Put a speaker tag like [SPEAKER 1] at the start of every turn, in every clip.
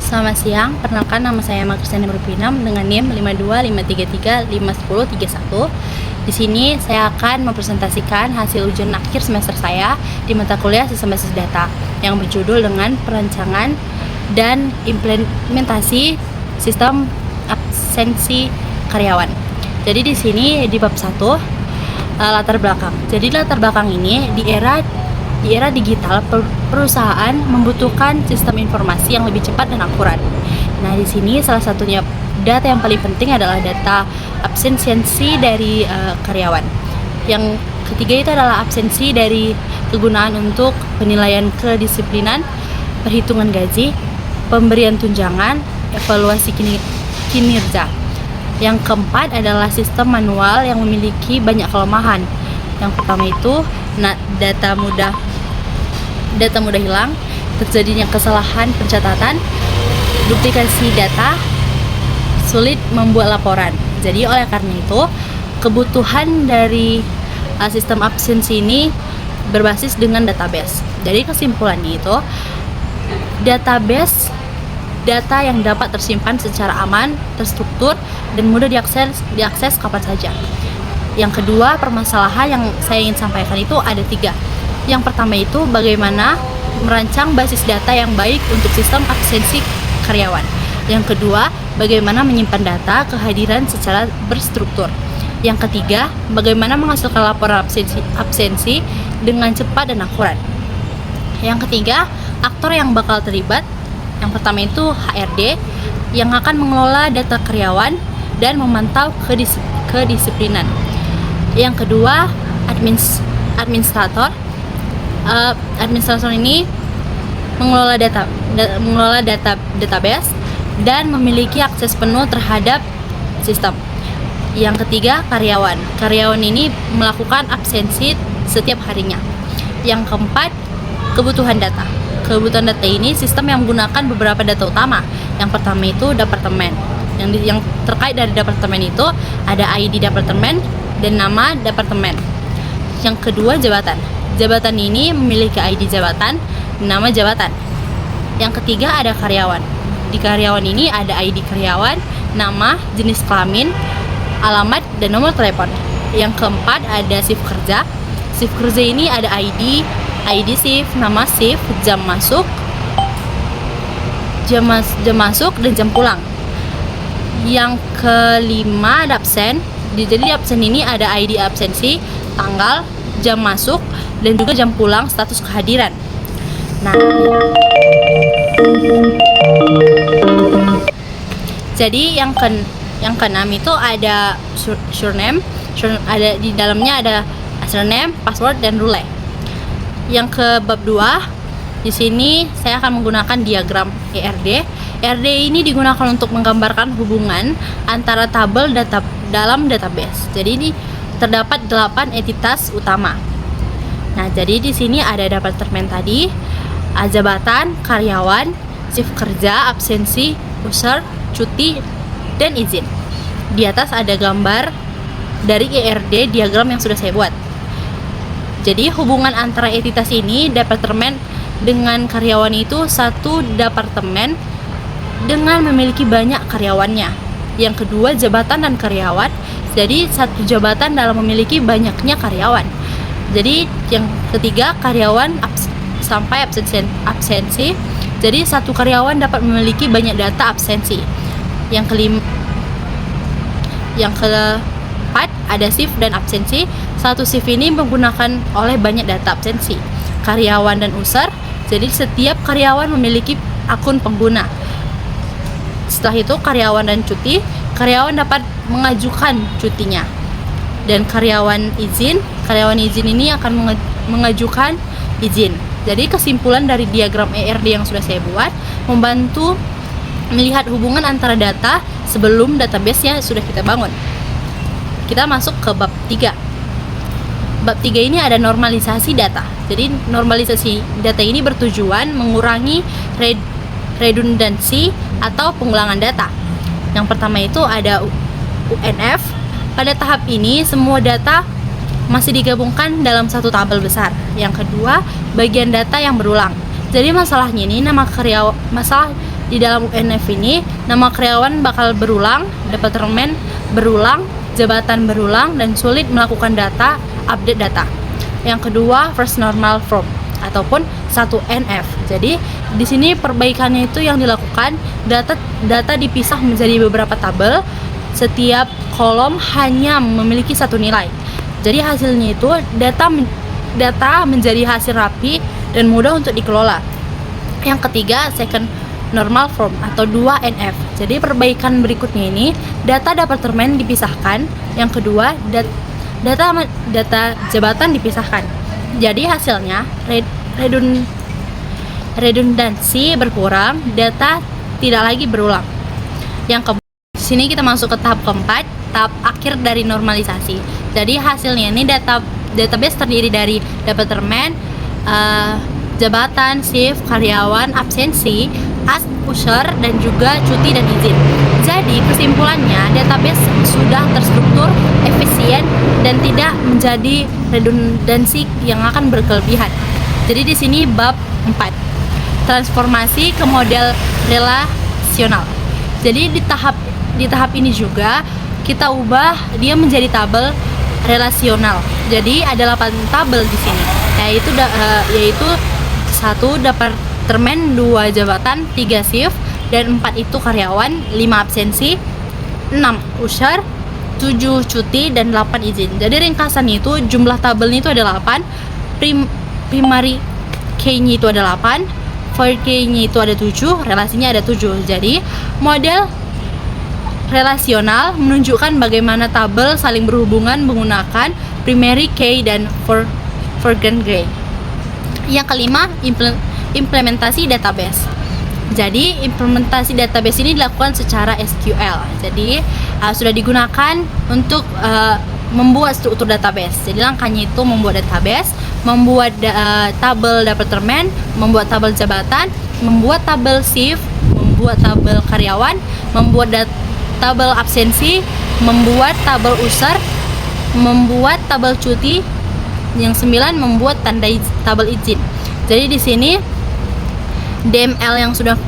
[SPEAKER 1] Selamat siang, perkenalkan nama saya Kristiani Nurpinam dengan NIM 525335131. Di sini saya akan mempresentasikan hasil ujian akhir semester saya di mata kuliah Sistem Basis Data yang berjudul dengan perancangan dan implementasi sistem absensi karyawan. Jadi di sini di bab 1 latar belakang. Jadi latar belakang ini di era digital, perusahaan membutuhkan sistem informasi yang lebih cepat dan akurat. Nah, di sini salah satunya data yang paling penting adalah data absensi dari karyawan. Yang ketiga itu adalah absensi dari kegunaan untuk penilaian kedisiplinan, perhitungan gaji, pemberian tunjangan, evaluasi kinerja. Yang keempat adalah sistem manual yang memiliki banyak kelemahan. Yang pertama itu data mudah hilang, terjadinya kesalahan pencatatan, duplikasi data, sulit membuat laporan. Jadi oleh karena itu, kebutuhan dari sistem absensi ini berbasis dengan database. Jadi kesimpulannya itu, database data yang dapat tersimpan secara aman, terstruktur, dan mudah diakses kapan saja. Yang kedua, permasalahan yang saya ingin sampaikan itu ada 3. Yang pertama itu bagaimana merancang basis data yang baik untuk sistem absensi karyawan. Yang kedua, bagaimana menyimpan data kehadiran secara berstruktur. Yang ketiga, bagaimana menghasilkan laporan absensi dengan cepat dan akurat. Yang ketiga, aktor yang bakal terlibat. Yang pertama itu HRD yang akan mengelola data karyawan dan memantau kedisiplinan. Yang kedua, administrator. Administrator ini mengelola database dan memiliki akses penuh terhadap sistem. Yang ketiga, karyawan. Karyawan ini melakukan absensi setiap harinya. Yang keempat, kebutuhan data. Kebutuhan data ini sistem yang menggunakan beberapa data utama. Yang pertama itu departemen. Yang terkait dari departemen itu ada ID departemen dan nama departemen. Yang kedua, jabatan. Jabatan ini memiliki ID jabatan, nama jabatan. Yang ketiga ada karyawan. Di karyawan ini ada ID karyawan, nama, jenis kelamin, alamat, dan nomor telepon. Yang keempat ada shift kerja. Shift kerja ini ada ID shift, nama shift, jam masuk, dan jam pulang. Yang kelima ada absen. Jadi absen ini ada ID absensi, tanggal, jam masuk, dan juga jam pulang, status kehadiran. Nah, jadi yang keenam itu ada surname, ada di dalamnya ada surname, password, dan rule. Yang ke bab 2, di sini saya akan menggunakan diagram ERD. ERD ini digunakan untuk menggambarkan hubungan antara tabel data dalam database. Jadi ini terdapat 8 entitas utama. Nah, jadi di sini ada departemen tadi, jabatan, karyawan, shift kerja, absensi, user, cuti, dan izin. Di atas ada gambar dari ERD diagram yang sudah saya buat. Jadi hubungan antara entitas ini, departemen dengan karyawan itu satu departemen dengan memiliki banyak karyawannya. Yang kedua, jabatan dan karyawan. Jadi satu jabatan dalam memiliki banyaknya karyawan. Jadi yang ketiga, karyawan sampai absensi. Jadi satu karyawan dapat memiliki banyak data absensi. Yang keempat ada shift dan absensi. Satu shift ini menggunakan oleh banyak data absensi. Karyawan dan user. Jadi setiap karyawan memiliki akun pengguna. Setelah itu karyawan dan cuti. Karyawan dapat mengajukan cutinya. Dan karyawan izin ini akan mengajukan izin. Jadi kesimpulan dari diagram ERD yang sudah saya buat membantu melihat hubungan antara data sebelum database-nya sudah kita bangun. Kita masuk ke bab 3. Bab 3 ini ada normalisasi data. Jadi normalisasi data ini bertujuan mengurangi redundansi atau pengulangan data. Yang pertama itu ada UNF. Pada tahap ini semua data masih digabungkan dalam satu tabel besar. Yang kedua, bagian data yang berulang. Jadi masalahnya ini masalah di dalam UNF ini nama karyawan bakal berulang, departemen berulang, jabatan berulang, dan sulit melakukan update data. Yang kedua, first normal form ataupun 1NF. Jadi di sini perbaikannya itu yang dilakukan, data dipisah menjadi beberapa tabel. Setiap kolom hanya memiliki satu nilai. Jadi hasilnya itu data menjadi hasil rapi dan mudah untuk dikelola. Yang ketiga, second normal form atau 2NF. Jadi perbaikan berikutnya ini, data departemen dipisahkan. Yang kedua, data jabatan dipisahkan. Jadi hasilnya redundansi berkurang, data tidak lagi berulang. Di sini kita masuk ke tahap keempat, tahap akhir dari normalisasi. Jadi hasilnya ini database terdiri dari departemen, jabatan, shift, karyawan, absensi, usher, dan juga cuti dan izin. Jadi kesimpulannya, database sudah terstruktur, efisien, dan tidak menjadi redundansi yang akan berkelebihan. Jadi di sini bab 4, transformasi ke model relasional. Jadi di tahap ini juga kita ubah dia menjadi tabel relasional. Jadi ada 8 tabel di sini, yaitu 1 departemen, 2 jabatan, 3 shift, dan 4 itu karyawan, 5 absensi, 6 usher, 7 cuti, dan 8 izin. Jadi ringkasan itu jumlah tabelnya itu ada 8, primary key-nya itu ada 8, void key-nya itu ada 7, relasinya ada 7. Jadi model relasional menunjukkan bagaimana tabel saling berhubungan menggunakan primary key dan foreground key. Yang kelima, implementasi database. Jadi implementasi database ini dilakukan secara SQL. Jadi sudah digunakan untuk membuat struktur database. Jadi langkahnya itu membuat database, membuat tabel departemen, membuat tabel jabatan, membuat tabel shift, membuat tabel karyawan, membuat tabel absensi, membuat tabel usher, membuat tabel cuti. Yang 9, membuat tanda tabel izin. Jadi di sini DML yang sudah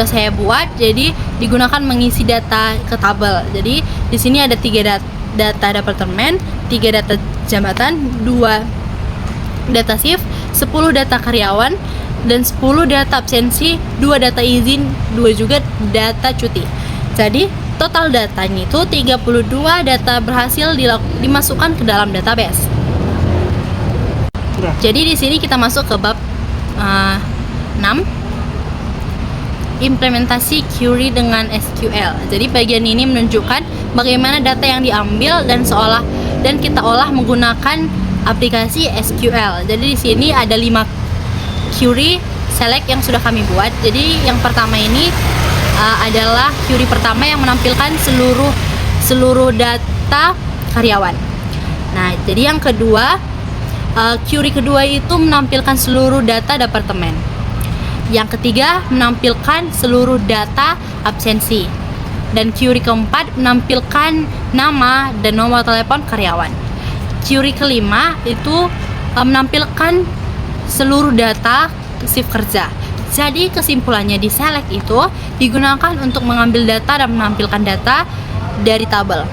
[SPEAKER 1] saya buat, jadi digunakan mengisi data ke tabel. Jadi di sini ada 3 data departemen, 3 data jabatan, 2 data shift, 10 data karyawan, dan 10 data absensi, 2 data izin, 2 juga data cuti. Jadi total datanya itu 32 data berhasil dimasukkan ke dalam database. Jadi di sini kita masuk ke bab 6, implementasi query dengan SQL. Jadi bagian ini menunjukkan bagaimana data yang diambil dan kita olah menggunakan aplikasi SQL. Jadi di sini ada 5 query select yang sudah kami buat. Jadi yang pertama ini adalah query pertama yang menampilkan seluruh data karyawan. Nah, jadi yang kedua, query kedua itu menampilkan seluruh data departemen. Yang ketiga menampilkan seluruh data absensi. Dan query keempat menampilkan nama dan nomor telepon karyawan. Query kelima itu menampilkan seluruh data shift kerja. Jadi kesimpulannya di select itu digunakan untuk mengambil data dan menampilkan data dari tabel.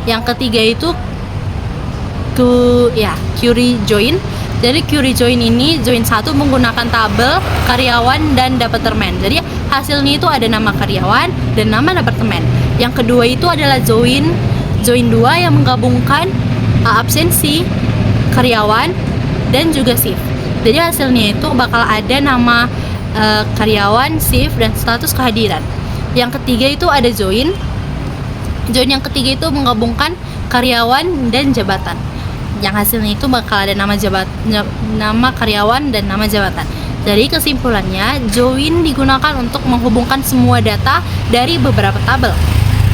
[SPEAKER 1] Yang ketiga itu query join. Jadi query join ini, join 1 menggunakan tabel karyawan dan departemen. Jadi hasilnya itu ada nama karyawan dan nama departemen. Yang kedua itu adalah join 2 yang menggabungkan absensi, karyawan, dan juga shift. Jadi hasilnya itu bakal ada nama karyawan, shift, dan status kehadiran. Yang ketiga itu ada join yang ketiga itu menggabungkan karyawan dan jabatan. Yang hasilnya itu bakal ada nama karyawan dan nama jabatan. Jadi kesimpulannya, join digunakan untuk menghubungkan semua data dari beberapa tabel.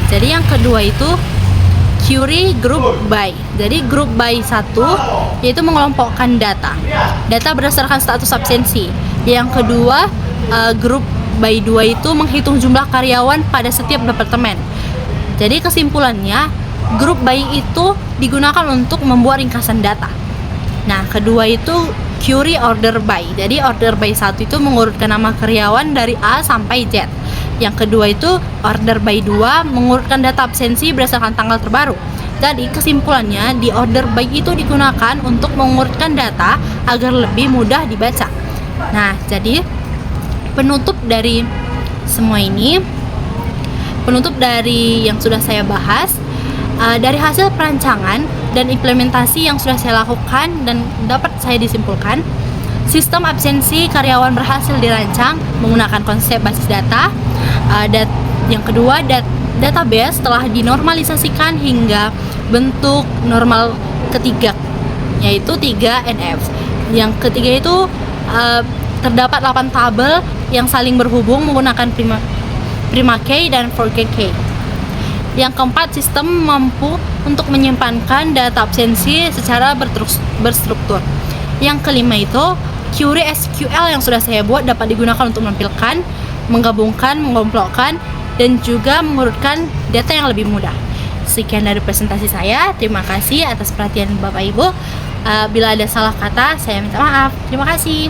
[SPEAKER 1] Jadi yang kedua itu query group by. Jadi group by 1 yaitu mengelompokkan data berdasarkan status absensi. Yang kedua, group by 2 itu menghitung jumlah karyawan pada setiap departemen. Jadi kesimpulannya, group by itu digunakan untuk membuat ringkasan data. Nah, kedua itu query order by. Jadi order by 1 itu mengurutkan nama karyawan dari A sampai Z. Yang kedua itu order by 2, mengurutkan data absensi berdasarkan tanggal terbaru. Jadi kesimpulannya, di order by itu digunakan untuk mengurutkan data agar lebih mudah dibaca. Nah, jadi penutup dari semua ini, penutup dari yang sudah saya bahas, dari hasil perancangan dan implementasi yang sudah saya lakukan dan dapat saya disimpulkan, sistem absensi karyawan berhasil dirancang menggunakan konsep basis data. Yang kedua, database telah dinormalisasikan hingga bentuk normal ketiga, yaitu 3 NF. Yang ketiga itu terdapat 8 tabel yang saling berhubung menggunakan prima key dan 4 key. Yang keempat, sistem mampu untuk menyimpankan data absensi secara berstruktur. Yang kelima itu, query SQL yang sudah saya buat dapat digunakan untuk menampilkan, menggabungkan, mengompolkan, dan juga mengurutkan data yang lebih mudah. Sekian dari presentasi saya. Terima kasih atas perhatian Bapak Ibu. Bila ada salah kata, saya minta maaf. Terima kasih.